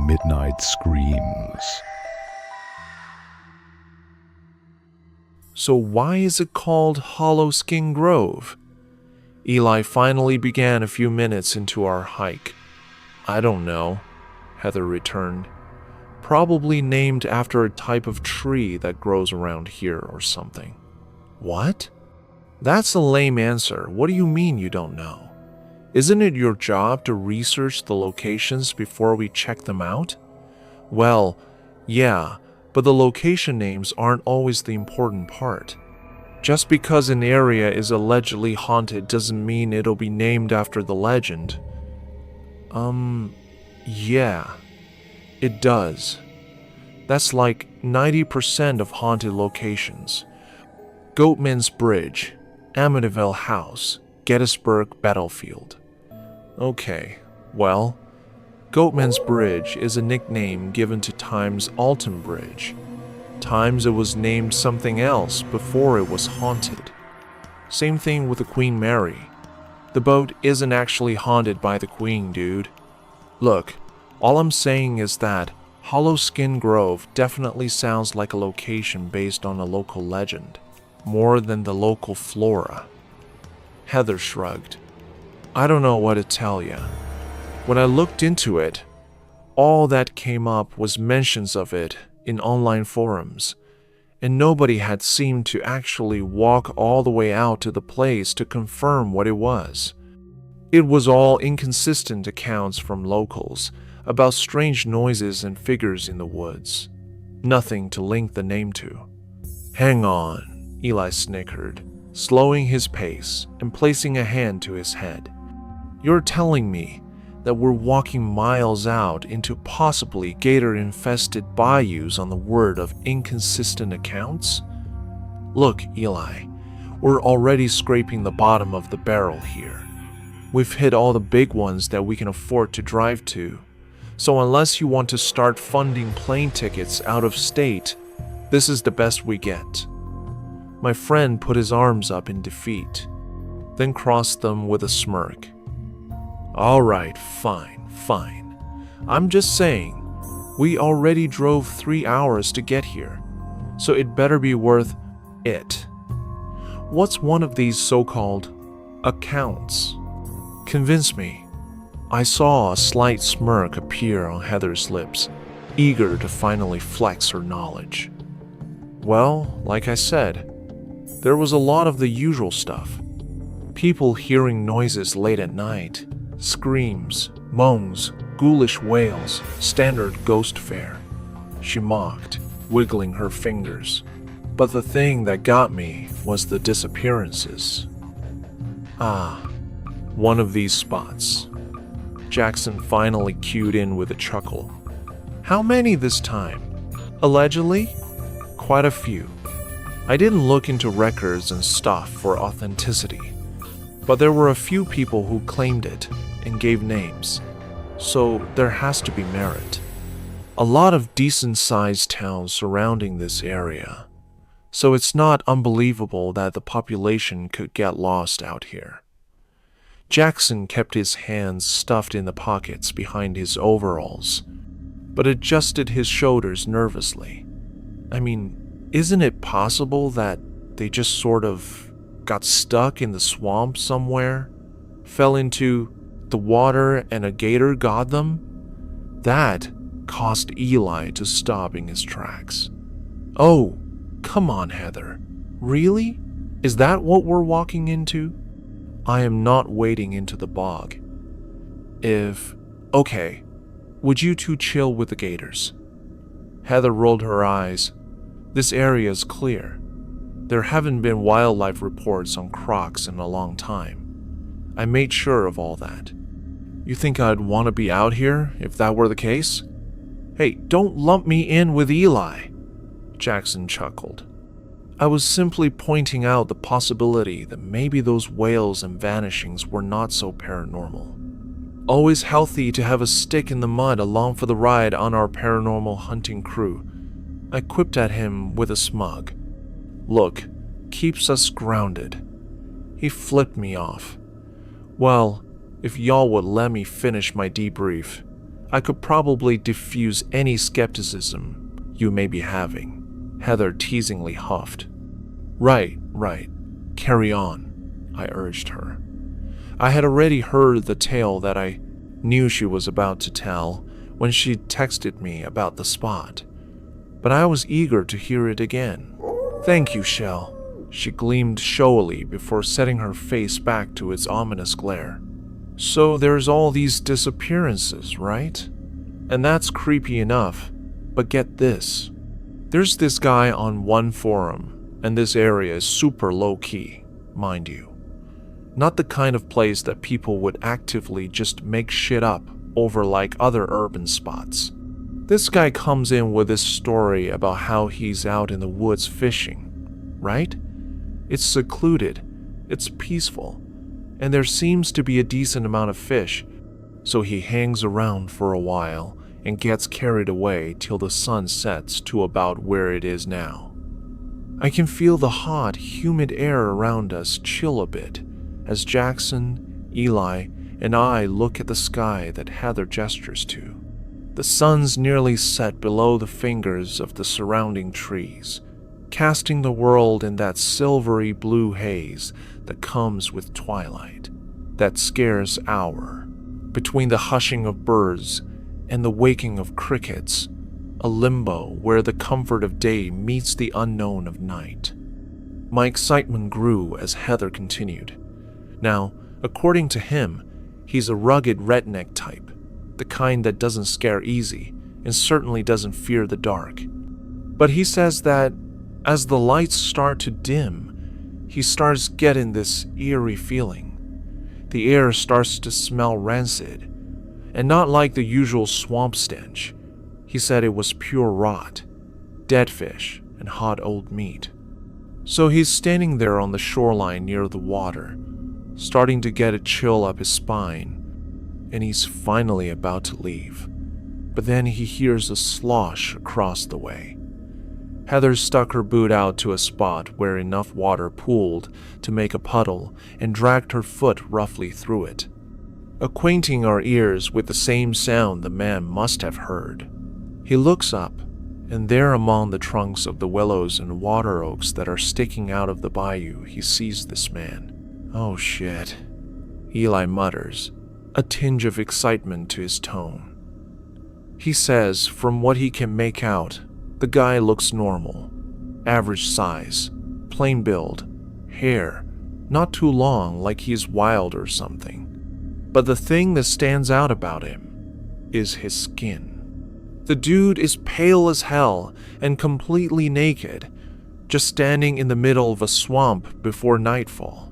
midnight screams. So why is it called Hollow Skin Grove? Eli finally began a few minutes into our hike. I don't know, Heather returned. Probably named after a type of tree that grows around here or something. What? That's a lame answer. What do you mean you don't know? Isn't it your job to research the locations before we check them out? Well, yeah, but the location names aren't always the important part. Just because an area is allegedly haunted doesn't mean it'll be named after the legend. Yeah, it does. That's like 90% of haunted locations. Goatman's Bridge, Amityville House, Gettysburg Battlefield. Okay, well, Goatman's Bridge is a nickname given to Time's Alton Bridge. Times it was named something else before it was haunted. Same thing with the Queen Mary. The boat isn't actually haunted by the Queen, dude. Look, all I'm saying is that Hollow Skin Grove definitely sounds like a location based on a local legend, more than the local flora. Heather shrugged. I don't know what to tell you. When I looked into it, all that came up was mentions of it in online forums, and nobody had seemed to actually walk all the way out to the place to confirm what it was. It was all inconsistent accounts from locals about strange noises and figures in the woods. Nothing to link the name to. Hang on, Eli snickered, slowing his pace and placing a hand to his head. You're telling me that we're walking miles out into possibly gator-infested bayous on the word of inconsistent accounts? Look, Eli, we're already scraping the bottom of the barrel here. We've hit all the big ones that we can afford to drive to, so unless you want to start funding plane tickets out of state, this is the best we get. My friend put his arms up in defeat, then crossed them with a smirk. All right, fine. I'm just saying, we already drove 3 hours to get here, so it better be worth it. What's one of these so-called accounts? Convince me. I saw a slight smirk appear on Heather's lips, eager to finally flex her knowledge. Well, like I said, there was a lot of the usual stuff. People hearing noises late at night, screams, moans, ghoulish wails, standard ghost fare. She mocked, wiggling her fingers. But the thing that got me was the disappearances. One of these spots. Jackson finally cued in with a chuckle. How many this time? Allegedly? Quite a few. I didn't look into records and stuff for authenticity, but there were a few people who claimed it and gave names, so there has to be merit. A lot of decent-sized towns surrounding this area, so it's not unbelievable that the population could get lost out here. Jackson kept his hands stuffed in the pockets behind his overalls, but adjusted his shoulders nervously. I mean, isn't it possible that they just sort of got stuck in the swamp somewhere, fell into the water and a gator got them? That caused Eli to stop in his tracks. Oh, come on, Heather. Really? Is that what we're walking into? I am not wading into the bog. Okay, would you two chill with the gators? Heather rolled her eyes. This area is clear. There haven't been wildlife reports on crocs in a long time. I made sure of all that. You think I'd want to be out here if that were the case? Hey, don't lump me in with Eli, Jackson chuckled. I was simply pointing out the possibility that maybe those wails and vanishings were not so paranormal. Always healthy to have a stick in the mud along for the ride on our paranormal hunting crew, I quipped at him with a smug. Look, keeps us grounded. He flipped me off. Well, if y'all would let me finish my debrief, I could probably diffuse any skepticism you may be having, Heather teasingly huffed. Right. Carry on, I urged her. I had already heard the tale that I knew she was about to tell when she texted me about the spot, but I was eager to hear it again. Thank you, Shell. She gleamed showily before setting her face back to its ominous glare. So there's all these disappearances, right? And that's creepy enough, but get this. There's this guy on one forum, and this area is super low-key, mind you. Not the kind of place that people would actively just make shit up over like other urban spots. This guy comes in with this story about how he's out in the woods fishing, right? It's secluded, it's peaceful, and there seems to be a decent amount of fish, so he hangs around for a while and gets carried away till the sun sets to about where it is now. I can feel the hot, humid air around us chill a bit as Jackson, Eli, and I look at the sky that Heather gestures to. The sun's nearly set below the fingers of the surrounding trees, casting the world in that silvery blue haze that comes with twilight, that scarce hour, between the hushing of birds and the waking of crickets, a limbo where the comfort of day meets the unknown of night. My excitement grew as Heather continued. Now, according to him, he's a rugged redneck type, the kind that doesn't scare easy and certainly doesn't fear the dark. But he says that as the lights start to dim, he starts getting this eerie feeling. The air starts to smell rancid, and not like the usual swamp stench. He said it was pure rot, dead fish, and hot old meat. So he's standing there on the shoreline near the water, starting to get a chill up his spine, and he's finally about to leave. But then he hears a slosh across the way. Heather stuck her boot out to a spot where enough water pooled to make a puddle and dragged her foot roughly through it, acquainting our ears with the same sound the man must have heard. He looks up, and there among the trunks of the willows and water oaks that are sticking out of the bayou, he sees this man. Oh shit, Eli mutters, a tinge of excitement to his tone. He says, from what he can make out, the guy looks normal, average size, plain build, hair, not too long like he's wild or something. But the thing that stands out about him is his skin. The dude is pale as hell and completely naked, just standing in the middle of a swamp before nightfall.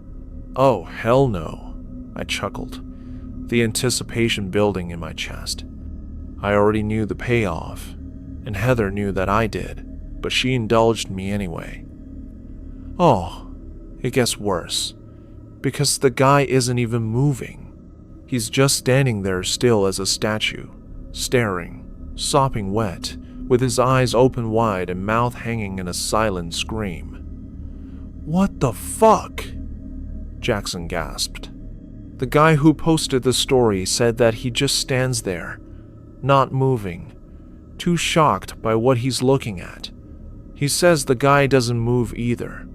Oh, hell no, I chuckled, the anticipation building in my chest. I already knew the payoff, and Heather knew that I did, but she indulged me anyway. Oh, it gets worse, because the guy isn't even moving. He's just standing there still as a statue, staring, sopping wet, with his eyes open wide and mouth hanging in a silent scream. What the fuck? Jackson gasped. The guy who posted the story said that he just stands there, not moving, too shocked by what he's looking at. He says the guy doesn't move either,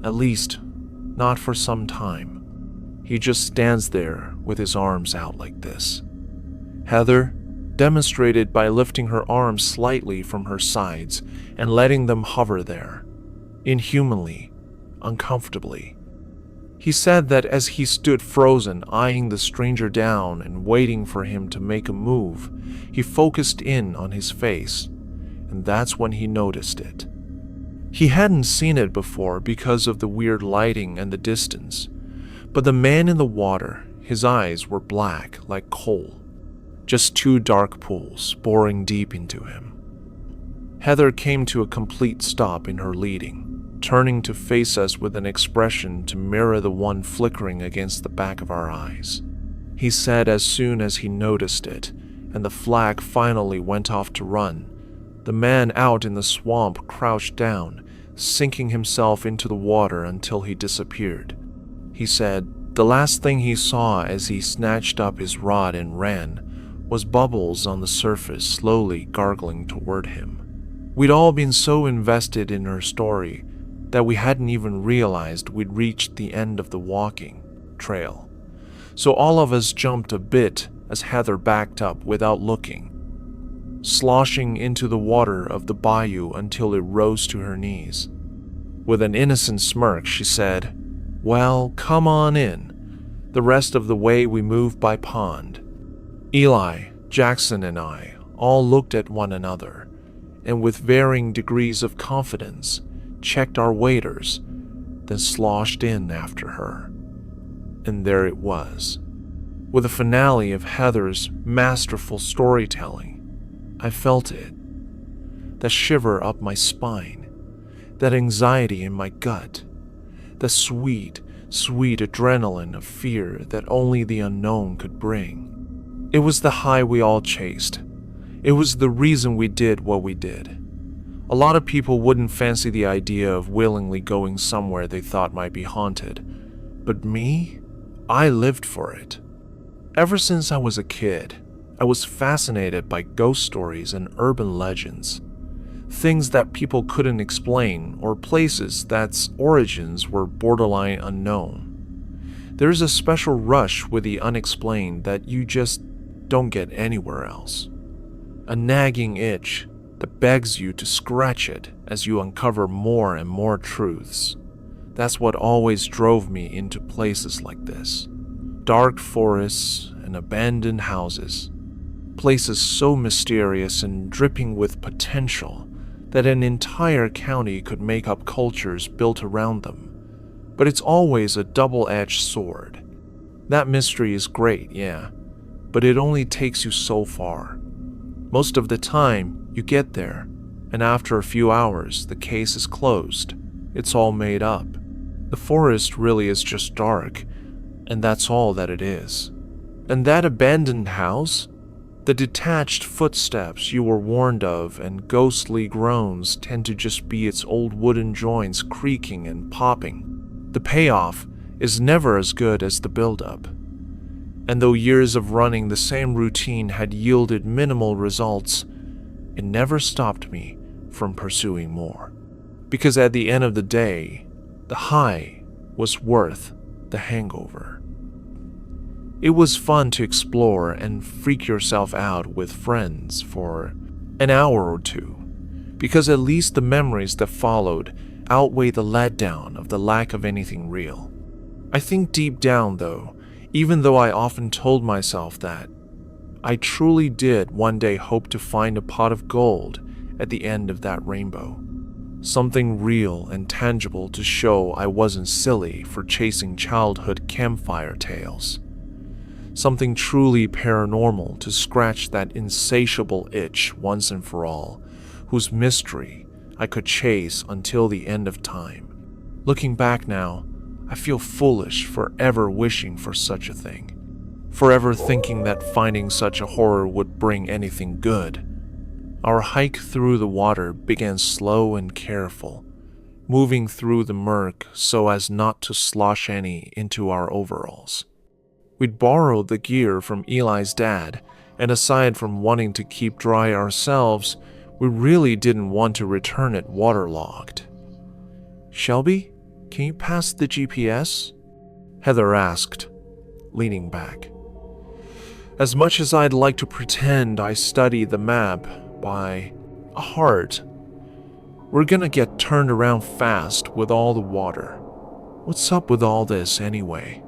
at least not for some time. He just stands there with his arms out like this. Heather demonstrated by lifting her arms slightly from her sides and letting them hover there, inhumanly, uncomfortably. He said that as he stood frozen, eyeing the stranger down and waiting for him to make a move, he focused in on his face, and that's when he noticed it. He hadn't seen it before because of the weird lighting and the distance, but the man in the water, his eyes were black like coal, just two dark pools boring deep into him. Heather came to a complete stop in her leading, turning to face us with an expression to mirror the one flickering against the back of our eyes. He said as soon as he noticed it, and the flag finally went off to run, the man out in the swamp crouched down, sinking himself into the water until he disappeared. He said the last thing he saw as he snatched up his rod and ran was bubbles on the surface slowly gargling toward him. We'd all been so invested in her story that we hadn't even realized we'd reached the end of the walking trail. So all of us jumped a bit as Heather backed up without looking, sloshing into the water of the bayou until it rose to her knees. With an innocent smirk, she said, "Well, come on in." The rest of the way we moved by pond. Eli, Jackson, and I all looked at one another, and with varying degrees of confidence, checked our waders, then sloshed in after her. And there it was. With the finale of Heather's masterful storytelling, I felt it. That shiver up my spine, that anxiety in my gut, the sweet, sweet adrenaline of fear that only the unknown could bring. It was the high we all chased. It was the reason we did what we did. A lot of people wouldn't fancy the idea of willingly going somewhere they thought might be haunted. But me? I lived for it. Ever since I was a kid, I was fascinated by ghost stories and urban legends. Things that people couldn't explain, or places that's origins were borderline unknown. There's a special rush with the unexplained that you just don't get anywhere else. A nagging itch that begs you to scratch it as you uncover more and more truths. That's what always drove me into places like this. Dark forests and abandoned houses. Places so mysterious and dripping with potential that an entire county could make up cultures built around them. But it's always a double-edged sword. That mystery is great, yeah, but it only takes you so far. Most of the time, you get there, and after a few hours, the case is closed. It's all made up. The forest really is just dark, and that's all that it is. And that abandoned house? The detached footsteps you were warned of and ghostly groans tend to just be its old wooden joints creaking and popping. The payoff is never as good as the build-up. And though years of running the same routine had yielded minimal results, it never stopped me from pursuing more. Because at the end of the day, the high was worth the hangover. It was fun to explore and freak yourself out with friends for an hour or two, because at least the memories that followed outweigh the letdown of the lack of anything real. I think deep down, though, even though I often told myself that, I truly did one day hope to find a pot of gold at the end of that rainbow. Something real and tangible to show I wasn't silly for chasing childhood campfire tales. Something truly paranormal to scratch that insatiable itch once and for all, whose mystery I could chase until the end of time. Looking back now, I feel foolish for ever wishing for such a thing, forever thinking that finding such a horror would bring anything good. Our hike through the water began slow and careful, moving through the murk so as not to slosh any into our overalls. We'd borrowed the gear from Eli's dad, and aside from wanting to keep dry ourselves, we really didn't want to return it waterlogged. "Shelby, can you pass the GPS?" Heather asked, leaning back. As much as I'd like to pretend I study the map by heart, we're gonna get turned around fast with all the water. What's up with all this anyway?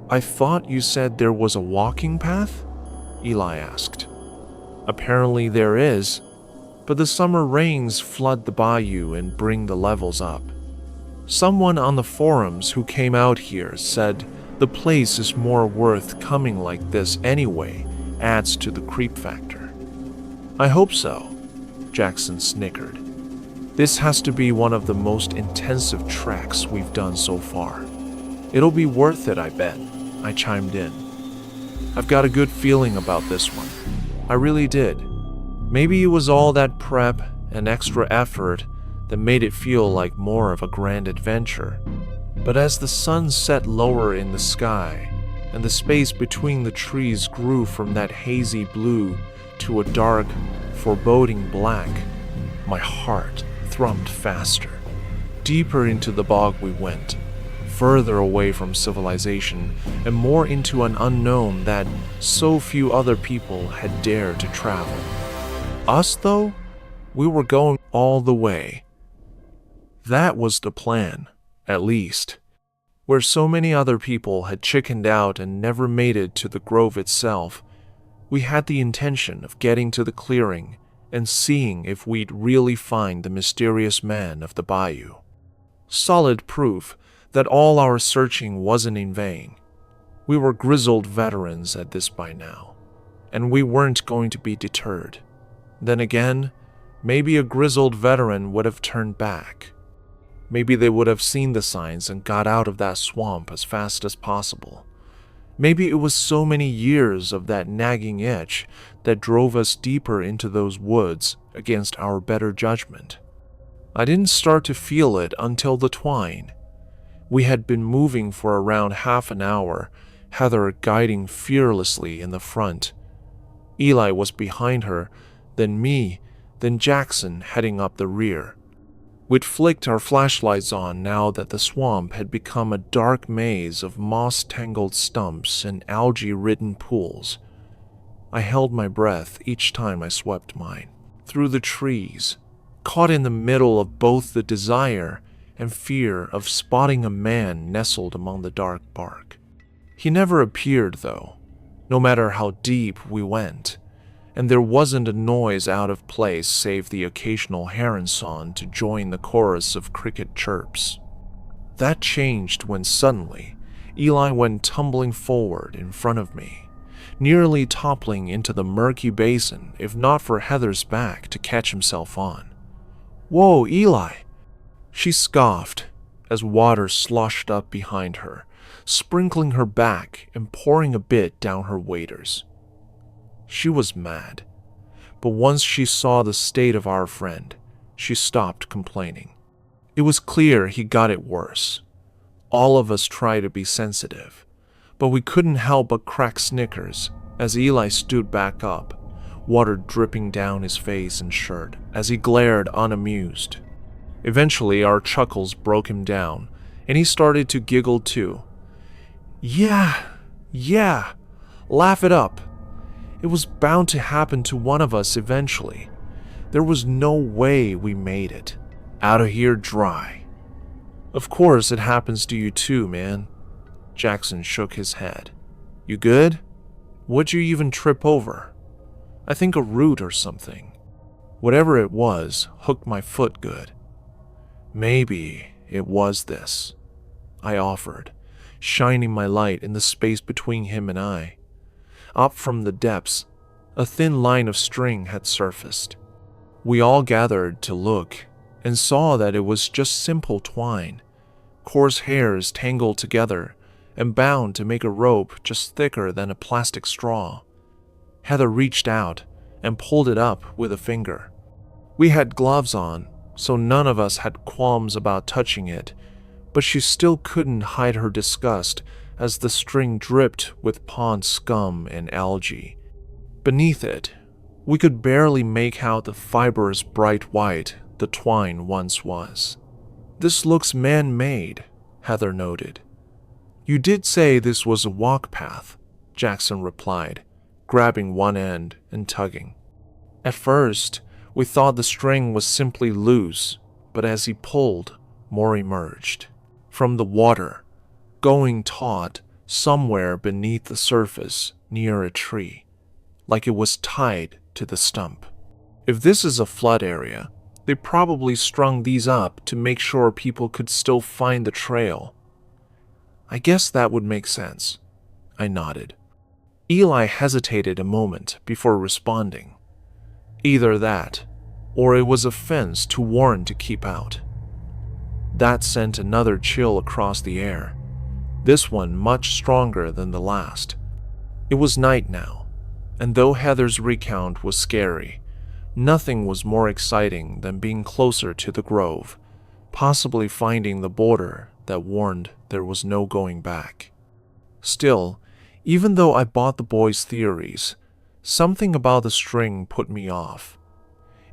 "I thought you said there was a walking path?" Eli asked. "Apparently there is, but the summer rains flood the bayou and bring the levels up. Someone on the forums who came out here said the place is more worth coming like this anyway, adds to the creep factor." "I hope so," Jackson snickered. "This has to be one of the most intensive treks we've done so far. It'll be worth it, I bet," I chimed in. "I've got a good feeling about this one. I really did. Maybe it was all that prep and extra effort that made it feel like more of a grand adventure. But as the sun set lower in the sky, and the space between the trees grew from that hazy blue to a dark, foreboding black. My heart thrummed faster. Deeper into the bog we went, further away from civilization and more into an unknown that so few other people had dared to travel. Us, though, we were going all the way. That was the plan, at least. Where so many other people had chickened out and never made it to the grove itself, we had the intention of getting to the clearing and seeing if we'd really find the mysterious man of the bayou. Solid proof that all our searching wasn't in vain. We were grizzled veterans at this by now, and we weren't going to be deterred. Then again, maybe a grizzled veteran would have turned back. Maybe they would have seen the signs and got out of that swamp as fast as possible. Maybe it was so many years of that nagging itch that drove us deeper into those woods against our better judgment. I didn't start to feel it until the twine. We had been moving for around half an hour, Heather guiding fearlessly in the front. Eli was behind her, then me, then Jackson heading up the rear. We'd flicked our flashlights on now that the swamp had become a dark maze of moss-tangled stumps and algae-ridden pools. I held my breath each time I swept mine through the trees, caught in the middle of both the desire and fear of spotting a man nestled among the dark bark. He never appeared, though, no matter how deep we went, and there wasn't a noise out of place save the occasional heron song to join the chorus of cricket chirps. That changed when suddenly Eli went tumbling forward in front of me, nearly toppling into the murky basin if not for Heather's back to catch himself on. "Whoa, Eli!" She scoffed as water sloshed up behind her, sprinkling her back and pouring a bit down her waders. She was mad, but once she saw the state of our friend, she stopped complaining. It was clear he got it worse. All of us tried to be sensitive, but we couldn't help but crack snickers as Eli stood back up, water dripping down his face and shirt as he glared unamused. Eventually, our chuckles broke him down, and he started to giggle too. Yeah, laugh it up. It was bound to happen to one of us eventually. There was no way we made it out of here dry. Of course it happens to you too, man. Jackson shook his head. You good? What'd you even trip over? I think a root or something. Whatever it was hooked my foot good. Maybe it was this, I offered, shining my light in the space between him and I. Up from the depths, a thin line of string had surfaced. We all gathered to look and saw that it was just simple twine, coarse hairs tangled together and bound to make a rope just thicker than a plastic straw. Heather reached out and pulled it up with a finger. We had gloves on, so none of us had qualms about touching it, but she still couldn't hide her disgust as the string dripped with pond scum and algae. Beneath it, we could barely make out the fibrous bright white the twine once was. This looks man-made, Heather noted. You did say this was a walk path, Jackson replied, grabbing one end and tugging. At first, we thought the string was simply loose, but as he pulled, more emerged. From the water, going taut somewhere beneath the surface near a tree, like it was tied to the stump. If this is a flood area, they probably strung these up to make sure people could still find the trail. I guess that would make sense. I nodded. Eli hesitated a moment before responding. Either that, or it was a fence to warn to keep out. That sent another chill across the air, this one much stronger than the last. It was night now, and though Heather's recount was scary, nothing was more exciting than being closer to the grove, possibly finding the border that warned there was no going back. Still, Even though I bought the boys' theories, something about the string put me off.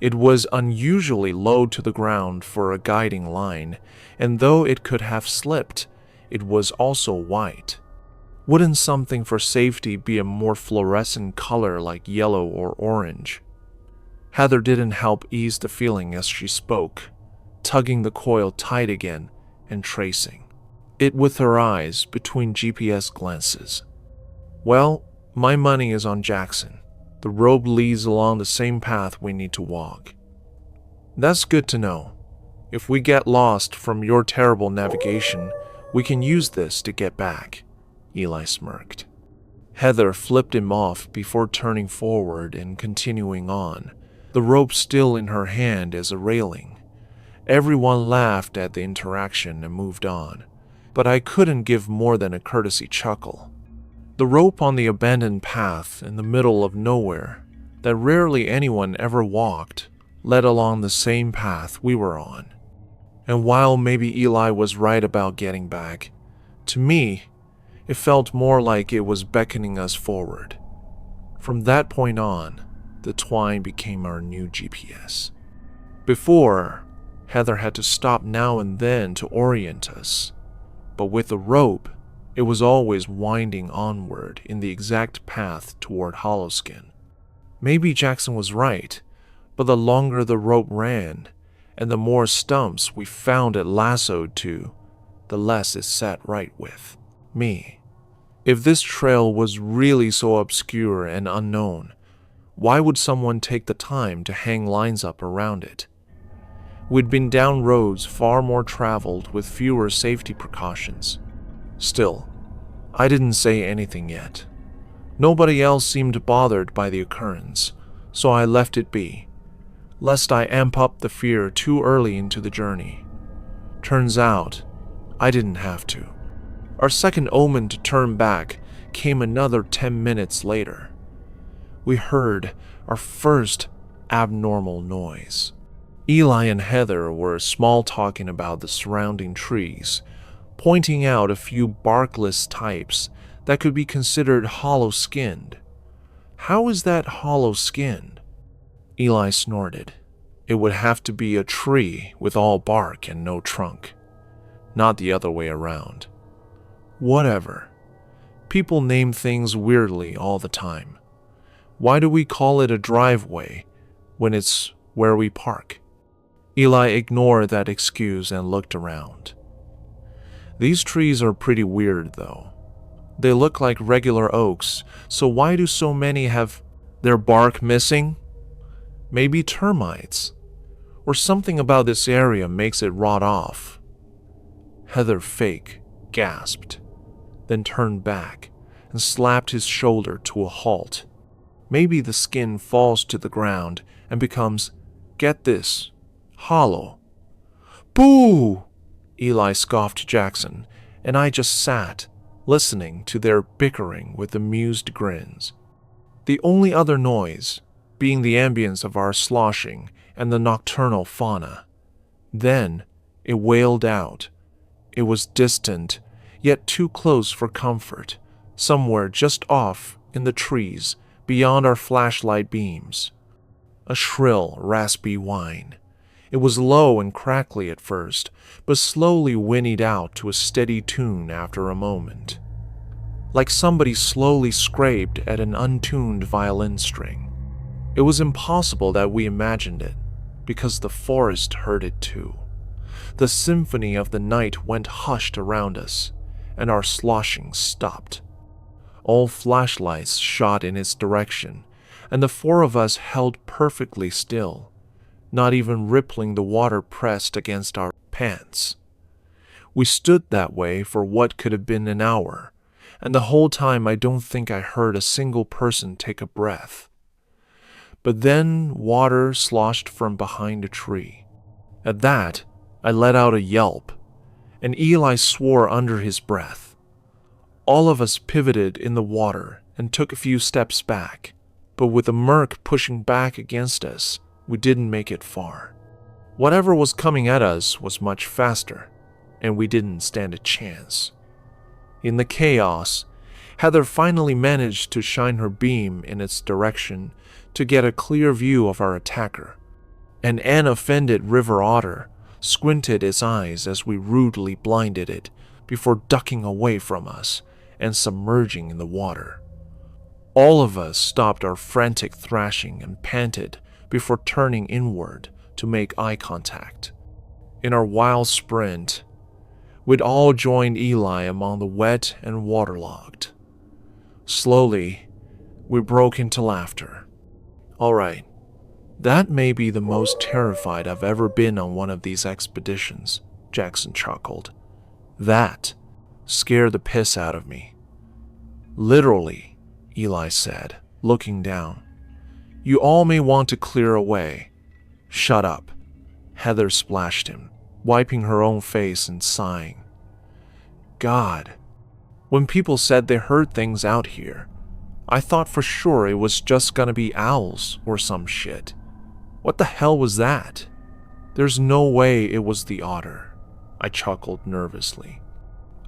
It was unusually low to the ground for a guiding line, and though it could have slipped, it was also white. Wouldn't something for safety be a more fluorescent color like yellow or orange? Heather didn't help ease the feeling as she spoke, tugging the coil tight again and tracing it with her eyes between GPS glances. Well, my money is on Jackson. The rope leads along the same path we need to walk. That's good to know. If we get lost from your terrible navigation, we can use this to get back, Eli smirked. Heather flipped him off before turning forward and continuing on, the rope still in her hand as a railing. Everyone laughed at the interaction and moved on, but I couldn't give more than a courtesy chuckle. The rope on the abandoned path in the middle of nowhere that rarely anyone ever walked led along the same path we were on. And while maybe Eli was right about getting back, to me, it felt more like it was beckoning us forward. From that point on, the twine became our new GPS. Before, Heather had to stop now and then to orient us, but with the rope, it was always winding onward in the exact path toward Hollowskin. Maybe Jackson was right, but the longer the rope ran, and the more stumps we found it lassoed to, the less it sat right with me. If this trail was really so obscure and unknown, why would someone take the time to hang lines up around it? We'd been down roads far more traveled with fewer safety precautions. Still, I didn't say anything yet. Nobody else seemed bothered by the occurrence, so I left it be, lest I amp up the fear too early into the journey. Turns out, I didn't have to. Our second omen to turn back came another 10 minutes later. We heard our first abnormal noise. Eli and Heather were small-talking about the surrounding trees, pointing out a few barkless types that could be considered hollow-skinned. How is that hollow-skinned? Eli snorted. It would have to be a tree with all bark and no trunk, not the other way around. Whatever. People name things weirdly all the time. Why do we call it a driveway when it's where we park? Eli ignored that excuse and looked around. These trees are pretty weird, though. They look like regular oaks, so why do so many have their bark missing? Maybe termites, or something about this area makes it rot off. Heather Fake gasped, then turned back and slapped his shoulder to a halt. Maybe the skin falls to the ground and becomes, get this, hollow. Boo! Eli scoffed Jackson, and I just sat, listening to their bickering with amused grins. The only other noise being the ambience of our sloshing and the nocturnal fauna. Then it wailed out. It was distant, yet too close for comfort, somewhere just off in the trees beyond our flashlight beams. A shrill, raspy whine. It was low and crackly at first, but slowly whinnied out to a steady tune after a moment, like somebody slowly scraped at an untuned violin string. It was impossible that we imagined it, because the forest heard it too. The symphony of the night went hushed around us, and our sloshing stopped. All flashlights shot in its direction, and the four of us held perfectly still, not even rippling the water pressed against our pants. We stood that way for what could have been an hour, and the whole time I don't think I heard a single person take a breath. But then water sloshed from behind a tree. At that, I let out a yelp, and Eli swore under his breath. All of us pivoted in the water and took a few steps back, but with the murk pushing back against us, we didn't make it far. Whatever was coming at us was much faster, and we didn't stand a chance. In the chaos, Heather finally managed to shine her beam in its direction to get a clear view of our attacker. An unoffended river otter squinted its eyes as we rudely blinded it before ducking away from us and submerging in the water. All of us stopped our frantic thrashing and panted before turning inward to make eye contact. In our wild sprint, we'd all joined Eli among the wet and waterlogged. Slowly, we broke into laughter. All right, that may be the most terrified I've ever been on one of these expeditions, Jackson chuckled. That scared the piss out of me. Literally, Eli said, looking down. You all may want to clear away. Shut up, Heather splashed him, wiping her own face and sighing. God, when people said they heard things out here, I thought for sure it was just gonna be owls or some shit. What the hell was that? There's no way it was the otter, I chuckled nervously.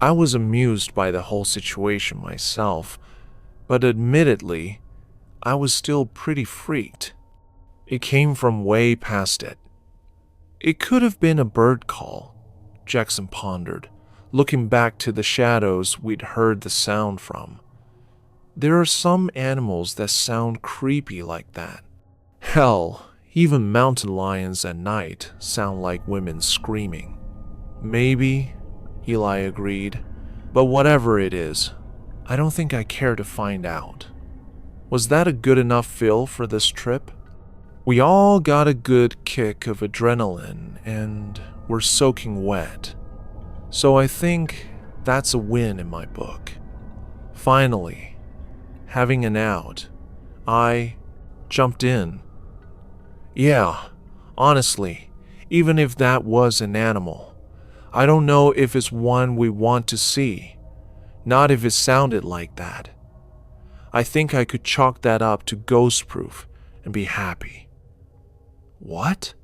I was amused by the whole situation myself, but admittedly, I was still pretty freaked. It came from way past it. It could have been a bird call, Jackson pondered, looking back to the shadows we'd heard the sound from. There are some animals that sound creepy like that. Hell, even mountain lions at night sound like women screaming. Maybe, Eli agreed, but whatever it is, I don't think I care to find out. Was that a good enough fill for this trip? We all got a good kick of adrenaline and were soaking wet, so I think that's a win in my book. Finally, having an out, I jumped in. Yeah, honestly, even if that was an animal, I don't know if it's one we want to see, not if it sounded like that. I think I could chalk that up to ghost-proof and be happy. What?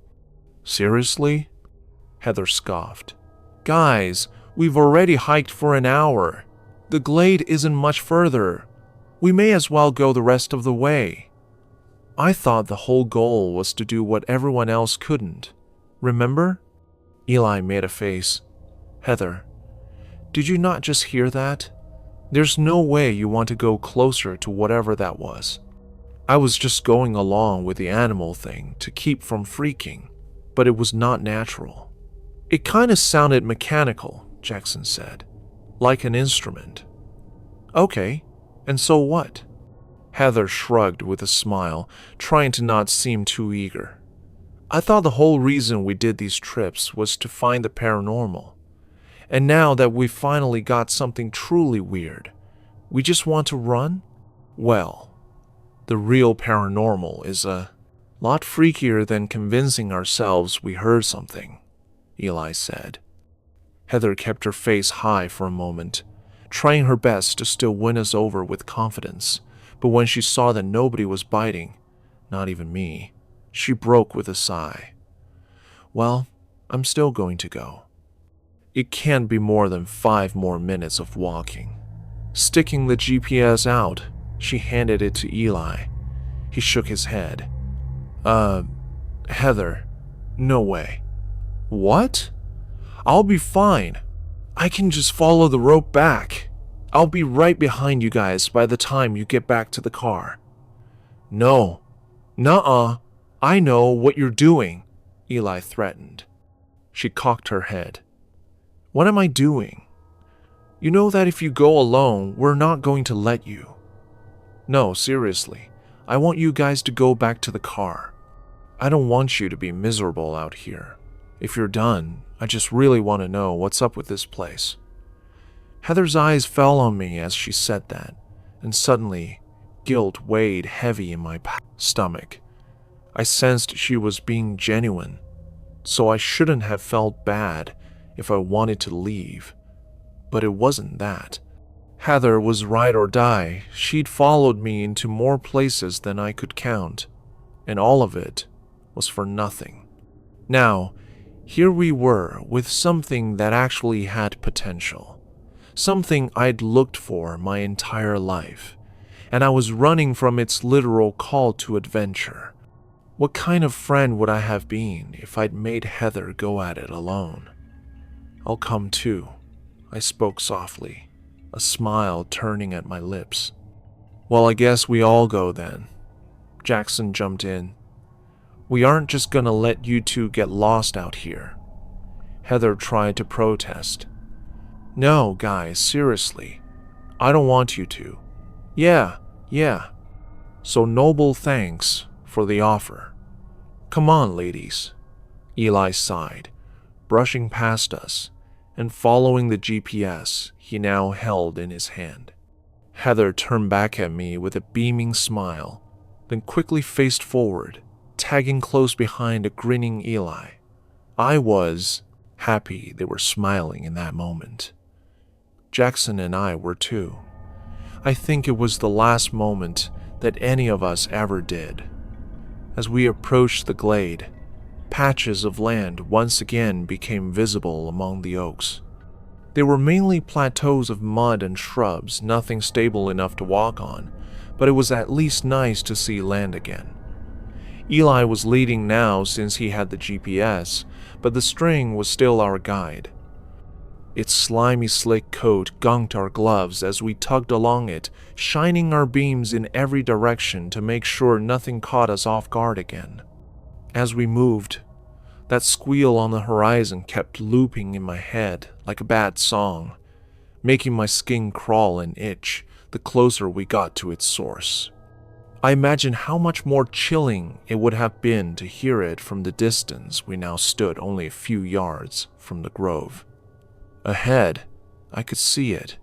Seriously? Heather scoffed. Guys, we've already hiked for an hour. The glade isn't much further. We may as well go the rest of the way. I thought the whole goal was to do what everyone else couldn't. Remember? Eli made a face. Heather, did you not just hear that? There's no way you want to go closer to whatever that was. I was just going along with the animal thing to keep from freaking, but it was not natural. It kind of sounded mechanical, Jackson said, like an instrument. Okay, and so what? Heather shrugged with a smile, trying to not seem too eager. I thought the whole reason we did these trips was to find the paranormal. And now that we've finally got something truly weird, we just want to run? Well, the real paranormal is a lot freakier than convincing ourselves we heard something, Eli said. Heather kept her face high for a moment, trying her best to still win us over with confidence, but when she saw that nobody was biting, not even me, she broke with a sigh. Well, I'm still going to go. It can't be more than 5 more minutes of walking. Sticking the GPS out, she handed it to Eli. He shook his head. Heather, no way. What? I'll be fine. I can just follow the rope back. I'll be right behind you guys by the time you get back to the car. No. Nuh-uh. I know what you're doing, Eli threatened. She cocked her head. What am I doing? You know that if you go alone, we're not going to let you. No, seriously. I want you guys to go back to the car. I don't want you to be miserable out here. If you're done, I just really want to know what's up with this place. Heather's eyes fell on me as she said that, and suddenly, guilt weighed heavy in my stomach. I sensed she was being genuine, so I shouldn't have felt bad if I wanted to leave. But it wasn't that. Heather was ride or die. She'd followed me into more places than I could count, and all of it was for nothing. Now, here we were with something that actually had potential. something I'd looked for my entire life, and I was running from its literal call to adventure. What kind of friend would I have been if I'd made Heather go at it alone? "I'll come too," I spoke softly, a smile turning at my lips. "Well, I guess we all go then," Jackson jumped in. "We aren't just gonna let you two get lost out here." Heather tried to protest. "No, guys, seriously. I don't want you to." Yeah. So noble thanks for the offer. "Come on, ladies." Eli sighed, brushing past us and following the GPS he now held in his hand. Heather turned back at me with a beaming smile, then quickly faced forward, tagging close behind a grinning Eli. I was happy they were smiling in that moment. Jackson and I were too. I think it was the last moment that any of us ever did. As we approached the glade, patches of land once again became visible among the oaks. They were mainly plateaus of mud and shrubs, nothing stable enough to walk on, but it was at least nice to see land again. Eli was leading now since he had the GPS, but the string was still our guide. Its slimy slick coat gunked our gloves as we tugged along it, shining our beams in every direction to make sure nothing caught us off guard again. As we moved, that squeal on the horizon kept looping in my head like a bad song, making my skin crawl and itch the closer we got to its source. I imagine how much more chilling it would have been to hear it from the distance we now stood only a few yards from the grove. Ahead, I could see it.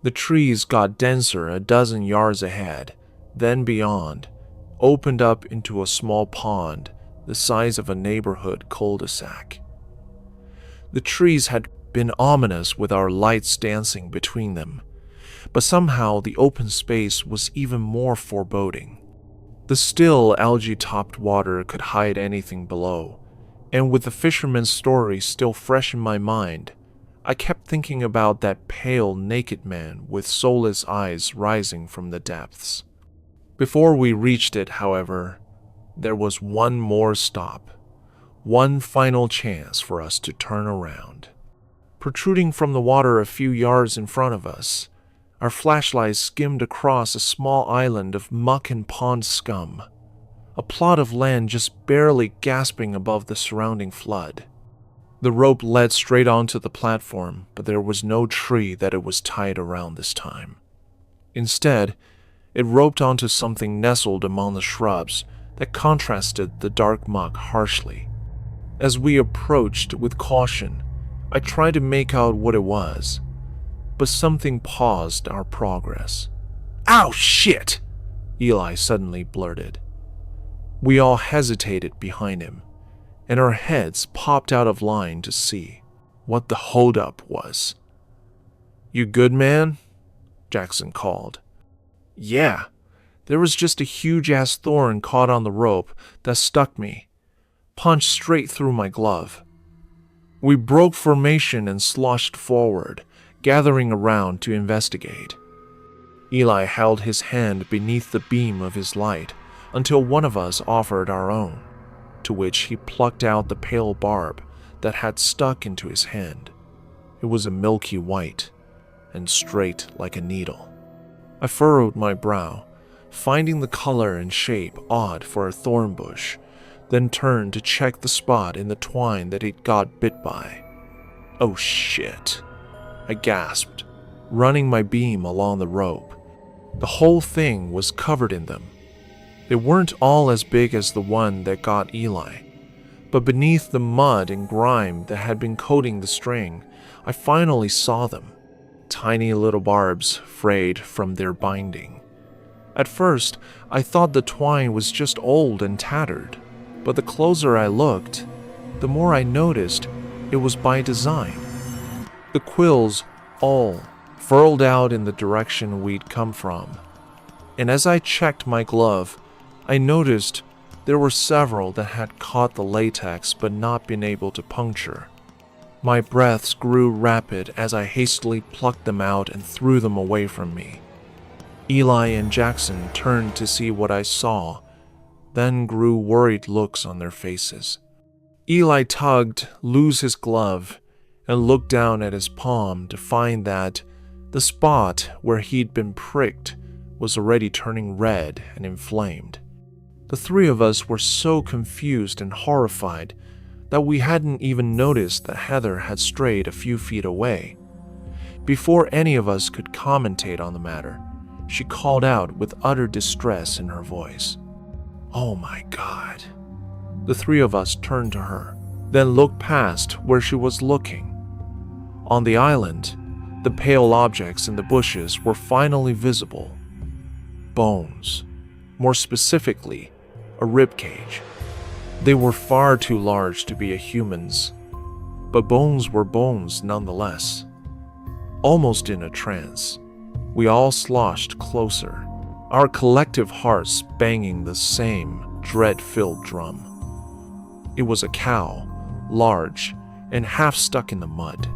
The trees got denser a dozen yards ahead, then beyond, opened up into a small pond the size of a neighborhood cul-de-sac. The trees had been ominous with our lights dancing between them, but somehow the open space was even more foreboding. The still algae-topped water could hide anything below, and with the fisherman's story still fresh in my mind, I kept thinking about that pale, naked man with soulless eyes rising from the depths. Before we reached it, however, there was one more stop, one final chance for us to turn around. Protruding from the water a few yards in front of us, our flashlights skimmed across a small island of muck and pond scum, a plot of land just barely gasping above the surrounding flood. The rope led straight onto the platform, but there was no tree that it was tied around this time. Instead, it roped onto something nestled among the shrubs that contrasted the dark muck harshly. As we approached with caution, I tried to make out what it was, but something paused our progress. "Ow, shit!" Eli suddenly blurted. We all hesitated behind him, and our heads popped out of line to see what the holdup was. "You good, man?" Jackson called. "Yeah, there was just a huge-ass thorn caught on the rope that stuck me, punched straight through my glove." We broke formation and sloshed forward, gathering around to investigate. Eli held his hand beneath the beam of his light until one of us offered our own, to which he plucked out the pale barb that had stuck into his hand. It was a milky white and straight like a needle. I furrowed my brow, finding the color and shape odd for a thorn bush, then turned to check the spot in the twine that it got bit by. "Oh shit," I gasped, running my beam along the rope. The whole thing was covered in them. They weren't all as big as the one that got Eli, but beneath the mud and grime that had been coating the string, I finally saw them. Tiny little barbs frayed from their binding. At first, I thought the twine was just old and tattered, but the closer I looked, the more I noticed it was by design. The quills all furled out in the direction we'd come from, and as I checked my glove, I noticed there were several that had caught the latex but not been able to puncture. My breaths grew rapid as I hastily plucked them out and threw them away from me. Eli and Jackson turned to see what I saw, then grew worried looks on their faces. Eli tugged loose his glove and looked down at his palm to find that the spot where he'd been pricked was already turning red and inflamed. The three of us were so confused and horrified that we hadn't even noticed that Heather had strayed a few feet away. Before any of us could commentate on the matter, she called out with utter distress in her voice, "Oh my God." The three of us turned to her, then looked past where she was looking. On the island, the pale objects in the bushes were finally visible. Bones. More specifically, a ribcage. They were far too large to be a human's, but bones were bones nonetheless. Almost in a trance, we all sloshed closer, our collective hearts banging the same dread-filled drum. It was a cow, large and half stuck in the mud.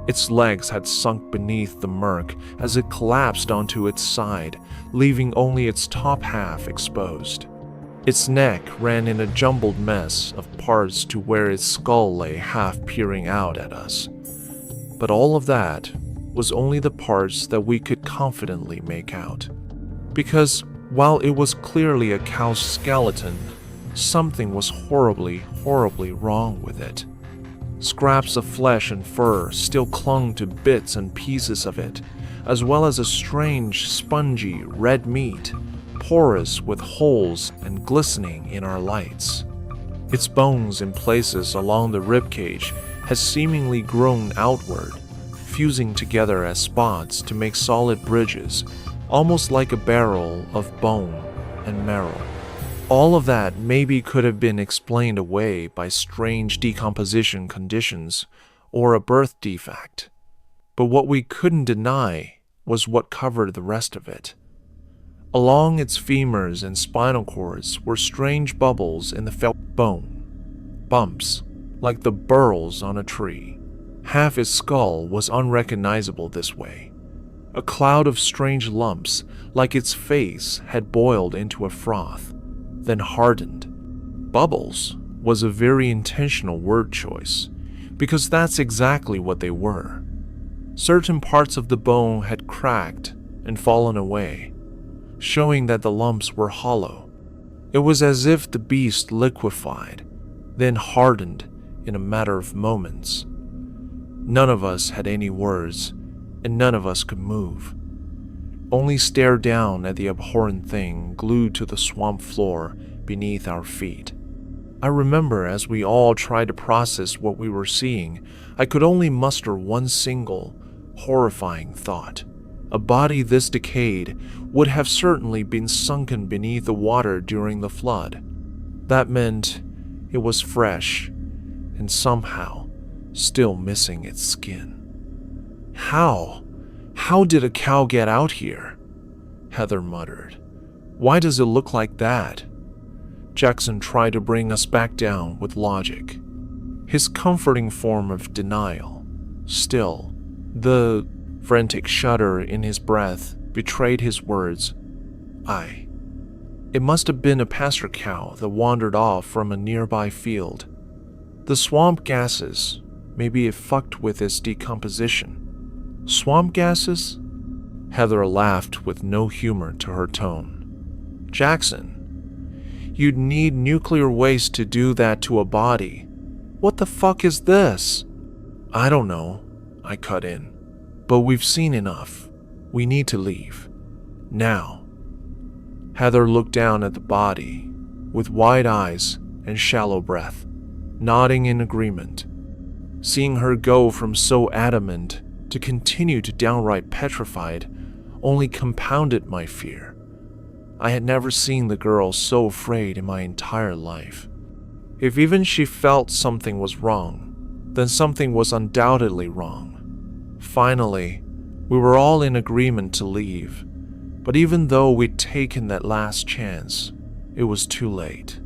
Its legs had sunk beneath the murk as it collapsed onto its side, leaving only its top half exposed. Its neck ran in a jumbled mess of parts to where its skull lay half peering out at us. But all of that was only the parts that we could confidently make out. Because while it was clearly a cow's skeleton, something was horribly, horribly wrong with it. Scraps of flesh and fur still clung to bits and pieces of it, as well as a strange, spongy red meat, porous with holes and glistening in our lights. Its bones in places along the ribcage had seemingly grown outward, fusing together as spots to make solid bridges, almost like a barrel of bone and marrow. All of that maybe could have been explained away by strange decomposition conditions or a birth defect. But what we couldn't deny was what covered the rest of it. Along its femurs and spinal cords were strange bubbles in the felt bone, bumps like the burls on a tree. Half its skull was unrecognizable this way. A cloud of strange lumps, like its face had boiled into a froth, then hardened. Bubbles was a very intentional word choice, because that's exactly what they were. Certain parts of the bone had cracked and fallen away, showing that the lumps were hollow. It was as if the beast liquefied, then hardened in a matter of moments. None of us had any words, and none of us could move. Only stare down at the abhorrent thing glued to the swamp floor beneath our feet. I remember as we all tried to process what we were seeing, I could only muster one single, horrifying thought. A body this decayed would have certainly been sunken beneath the water during the flood. That meant it was fresh and somehow still missing its skin. How? How did a cow get out here? Heather muttered. Why does it look like that? Jackson tried to bring us back down with logic. His comforting form of denial. Still, the frantic shudder in his breath betrayed his words. It must have been a pasture cow that wandered off from a nearby field. The swamp gases, maybe it fucked with its decomposition. Swamp gases? Heather laughed with no humor to her tone. Jackson, you'd need nuclear waste to do that to a body. What the fuck is this? I don't know, I cut in. But we've seen enough. We need to leave. Now. Heather looked down at the body, with wide eyes and shallow breath, nodding in agreement. Seeing her go from so adamant to continue to downright petrified only compounded my fear. I had never seen the girl so afraid in my entire life. If even she felt something was wrong, then something was undoubtedly wrong. Finally, we were all in agreement to leave, but even though we'd taken that last chance, it was too late.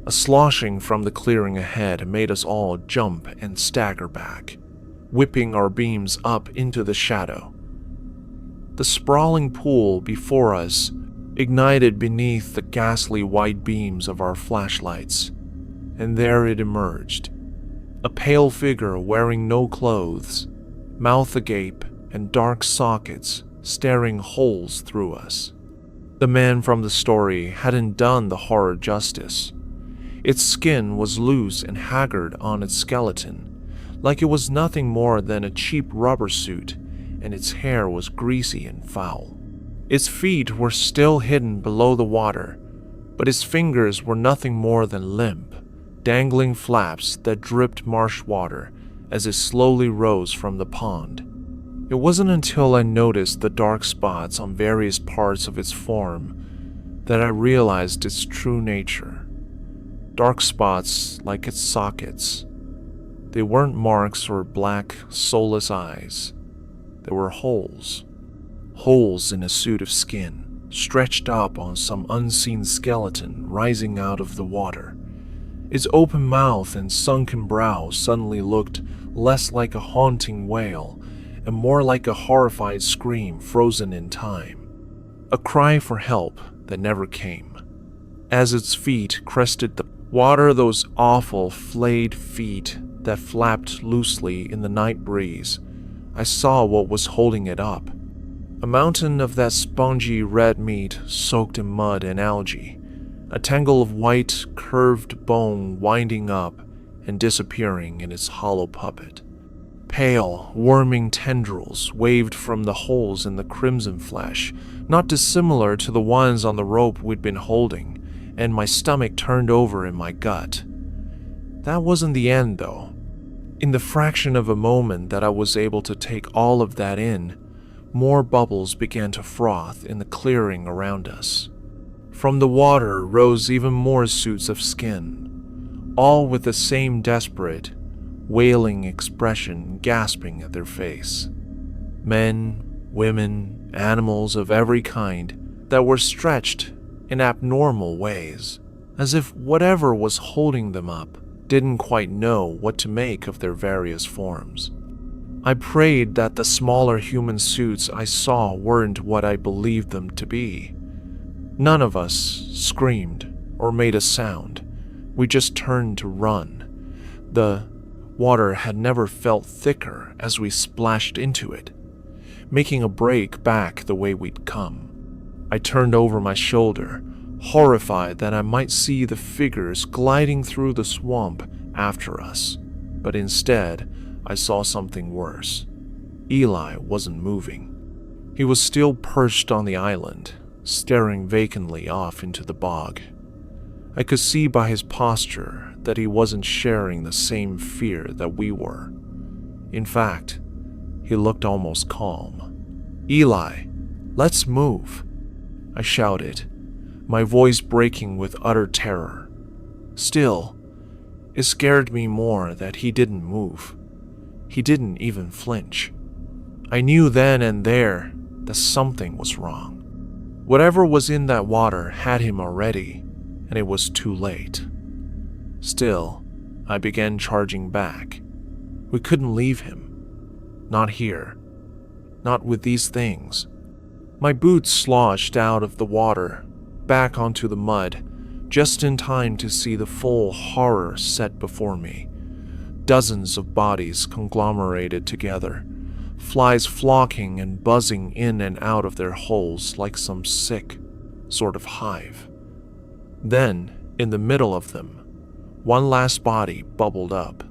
A sloshing from the clearing ahead made us all jump and stagger back, whipping our beams up into the shadow. The sprawling pool before us ignited beneath the ghastly white beams of our flashlights, and there it emerged, a pale figure wearing no clothes, mouth agape and dark sockets staring holes through us. The man from the story hadn't done the horror justice. Its skin was loose and haggard on its skeleton, like it was nothing more than a cheap rubber suit, and its hair was greasy and foul. Its feet were still hidden below the water, but its fingers were nothing more than limp, dangling flaps that dripped marsh water as it slowly rose from the pond. It wasn't until I noticed the dark spots on various parts of its form that I realized its true nature. Dark spots like its sockets. They weren't marks or black, soulless eyes. They were holes. Holes in a suit of skin, stretched up on some unseen skeleton rising out of the water. Its open mouth and sunken brow suddenly looked less like a haunting wail and more like a horrified scream frozen in time. A cry for help that never came. As its feet crested the water, those awful, flayed feet that flapped loosely in the night breeze, I saw what was holding it up. A mountain of that spongy red meat soaked in mud and algae, a tangle of white, curved bone winding up and disappearing in its hollow puppet. Pale, worming tendrils waved from the holes in the crimson flesh, not dissimilar to the ones on the rope we'd been holding, and my stomach turned over in my gut. That wasn't the end, though. In the fraction of a moment that I was able to take all of that in, more bubbles began to froth in the clearing around us. From the water rose even more suits of skin, all with the same desperate, wailing expression gasping at their face. Men, women, animals of every kind that were stretched in abnormal ways, as if whatever was holding them up didn't quite know what to make of their various forms. I prayed that the smaller human suits I saw weren't what I believed them to be. None of us screamed or made a sound. We just turned to run. The water had never felt thicker as we splashed into it, making a break back the way we'd come. I turned over my shoulder, horrified that I might see the figures gliding through the swamp after us, but instead I saw something worse. Eli wasn't moving. He was still perched on the island, staring vacantly off into the bog. I could see by his posture that he wasn't sharing the same fear that we were. In fact, he looked almost calm. "Eli, let's move," I shouted, my voice breaking with utter terror. Still, it scared me more that he didn't move. He didn't even flinch. I knew then and there that something was wrong. Whatever was in that water had him already, and it was too late. Still, I began charging back. We couldn't leave him. Not here. Not with these things. My boots sloshed out of the water, back onto the mud, just in time to see the full horror set before me. Dozens of bodies conglomerated together, flies flocking and buzzing in and out of their holes like some sick sort of hive. Then, in the middle of them, one last body bubbled up.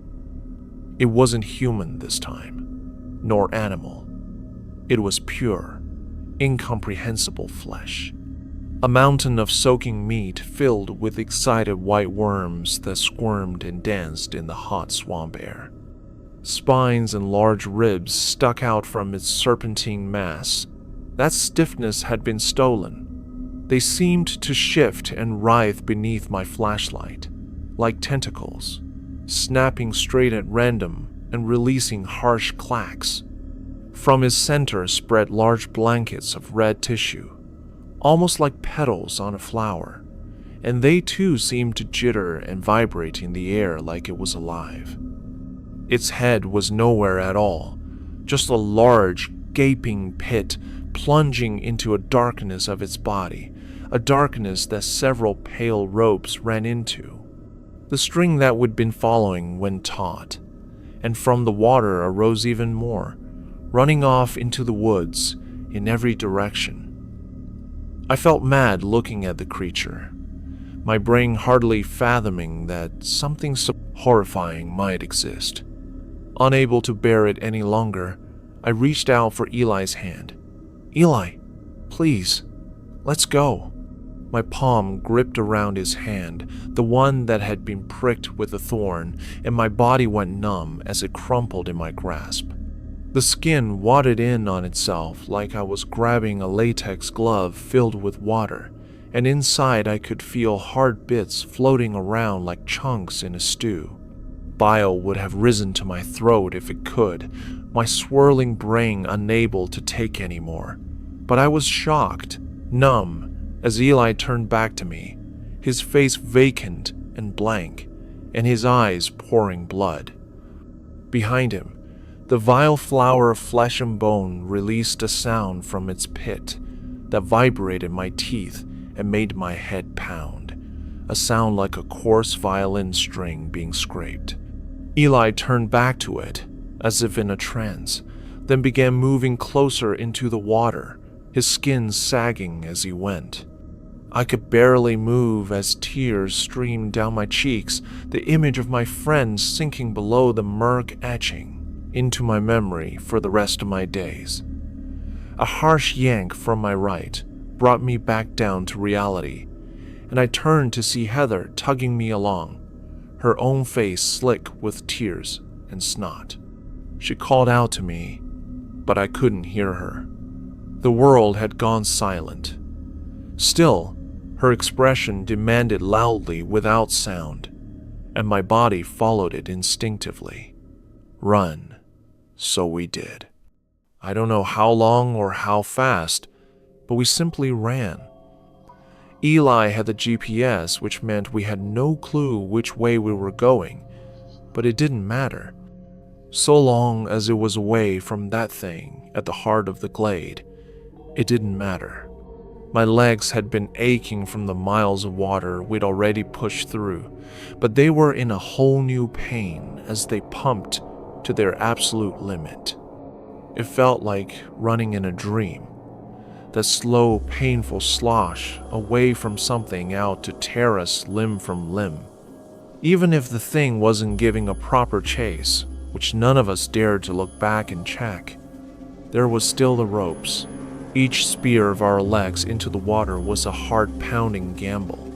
It wasn't human this time, nor animal. It was pure, incomprehensible flesh. A mountain of soaking meat filled with excited white worms that squirmed and danced in the hot swamp air. Spines and large ribs stuck out from its serpentine mass. That stiffness had been stolen. They seemed to shift and writhe beneath my flashlight, like tentacles, snapping straight at random and releasing harsh clacks. From its center spread large blankets of red tissue, almost like petals on a flower, and they too seemed to jitter and vibrate in the air like it was alive. Its head was nowhere at all, just a large, gaping pit plunging into a darkness of its body, a darkness that several pale ropes ran into. The string that we'd been following went taut, and from the water arose even more, running off into the woods in every direction. I felt mad looking at the creature, my brain hardly fathoming that something so horrifying might exist. Unable to bear it any longer, I reached out for Eli's hand. "Eli, please, let's go." My palm gripped around his hand, the one that had been pricked with a thorn, and my body went numb as it crumpled in my grasp. The skin wadded in on itself like I was grabbing a latex glove filled with water, and inside I could feel hard bits floating around like chunks in a stew. Bile would have risen to my throat if it could, my swirling brain unable to take any more. But I was shocked, numb, as Eli turned back to me, his face vacant and blank, and his eyes pouring blood. Behind him, the vile flower of flesh and bone released a sound from its pit that vibrated my teeth and made my head pound, a sound like a coarse violin string being scraped. Eli turned back to it, as if in a trance, then began moving closer into the water, his skin sagging as he went. I could barely move as tears streamed down my cheeks, the image of my friend sinking below the murk etching into my memory for the rest of my days. A harsh yank from my right brought me back down to reality, and I turned to see Heather tugging me along, her own face slick with tears and snot. She called out to me, but I couldn't hear her. The world had gone silent. Still, her expression demanded loudly without sound, and my body followed it instinctively. Run. So we did. I don't know how long or how fast, but we simply ran. Eli had the GPS, which meant we had no clue which way we were going, but it didn't matter. So long as it was away from that thing at the heart of the glade, it didn't matter. My legs had been aching from the miles of water we'd already pushed through, but they were in a whole new pain as they pumped to their absolute limit. It felt like running in a dream, that slow, painful slosh away from something out to tear us limb from limb. Even if the thing wasn't giving a proper chase, which none of us dared to look back and check, there was still the ropes. Each spear of our legs into the water was a heart-pounding gamble.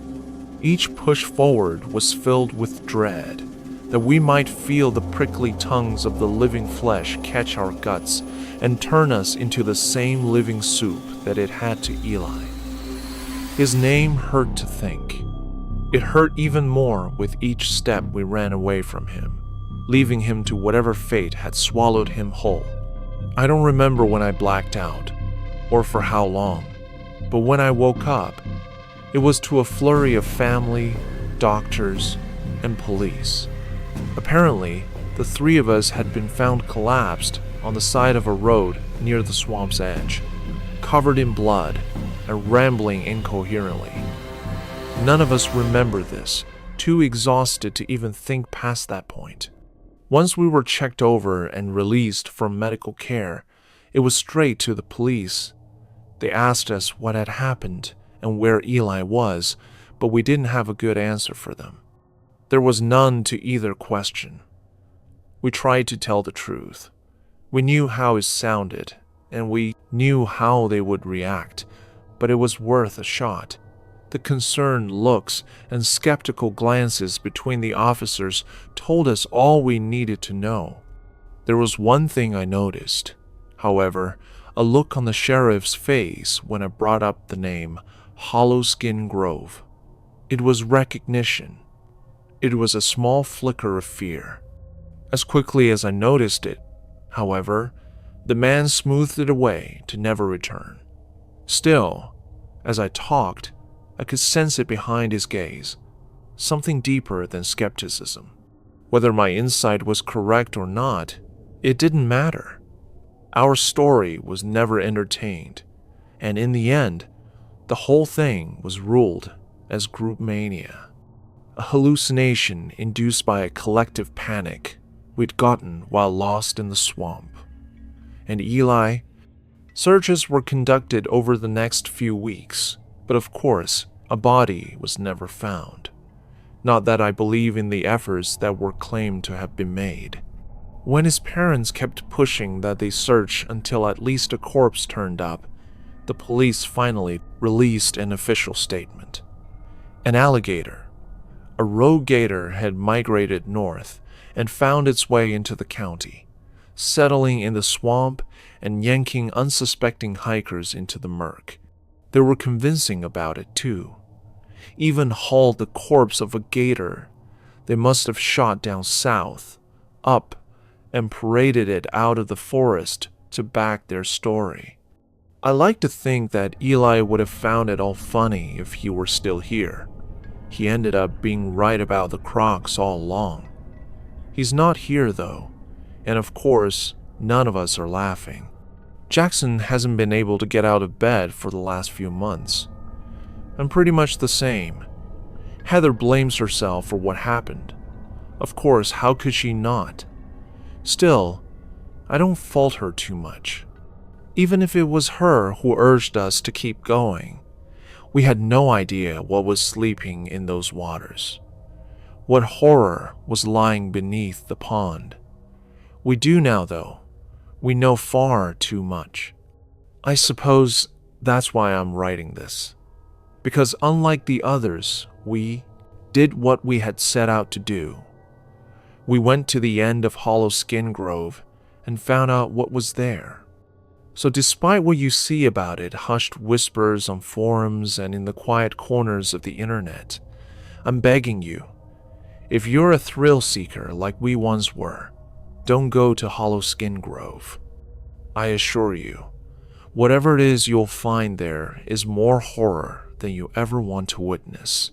Each push forward was filled with dread, that we might feel the prickly tongues of the living flesh catch our guts and turn us into the same living soup that it had to Eli. His name hurt to think. It hurt even more with each step we ran away from him, leaving him to whatever fate had swallowed him whole. I don't remember when I blacked out, or for how long, but when I woke up, it was to a flurry of family, doctors, and police. Apparently, the three of us had been found collapsed on the side of a road near the swamp's edge, covered in blood and rambling incoherently. None of us remembered this, too exhausted to even think past that point. Once we were checked over and released from medical care, it was straight to the police. They asked us what had happened and where Eli was, but we didn't have a good answer for them. There was none to either question. We tried to tell the truth. We knew how it sounded, and we knew how they would react, but it was worth a shot. The concerned looks and skeptical glances between the officers told us all we needed to know. There was one thing I noticed, however, a look on the sheriff's face when I brought up the name Hollow Skin Grove. It was recognition. It was a small flicker of fear. As quickly as I noticed it, however, the man smoothed it away to never return. Still, as I talked, I could sense it behind his gaze, something deeper than skepticism. Whether my insight was correct or not, it didn't matter. Our story was never entertained, and in the end, the whole thing was ruled as group mania, a hallucination induced by a collective panic we'd gotten while lost in the swamp. And Eli, searches were conducted over the next few weeks, but of course, a body was never found. Not that I believe in the efforts that were claimed to have been made. When his parents kept pushing that they search until at least a corpse turned up, the police finally released an official statement. An alligator, a rogue gator, had migrated north and found its way into the county, settling in the swamp and yanking unsuspecting hikers into the murk. They were convincing about it too. Even hauled the corpse of a gator they must have shot down south, up, and paraded it out of the forest to back their story. I like to think that Eli would have found it all funny if he were still here. He ended up being right about the crocs all along. He's not here though, and of course, none of us are laughing. Jackson hasn't been able to get out of bed for the last few months. I'm pretty much the same. Heather blames herself for what happened. Of course, how could she not? Still, I don't fault her too much. Even if it was her who urged us to keep going, we had no idea what was sleeping in those waters. What horror was lying beneath the pond. We do now, though. We know far too much. I suppose that's why I'm writing this. Because unlike the others, we did what we had set out to do. We went to the end of Hollow Skin Grove and found out what was there. So despite what you see about it, hushed whispers on forums and in the quiet corners of the internet, I'm begging you, if you're a thrill seeker like we once were, don't go to Hollow Skin Grove. I assure you, whatever it is you'll find there is more horror than you ever want to witness.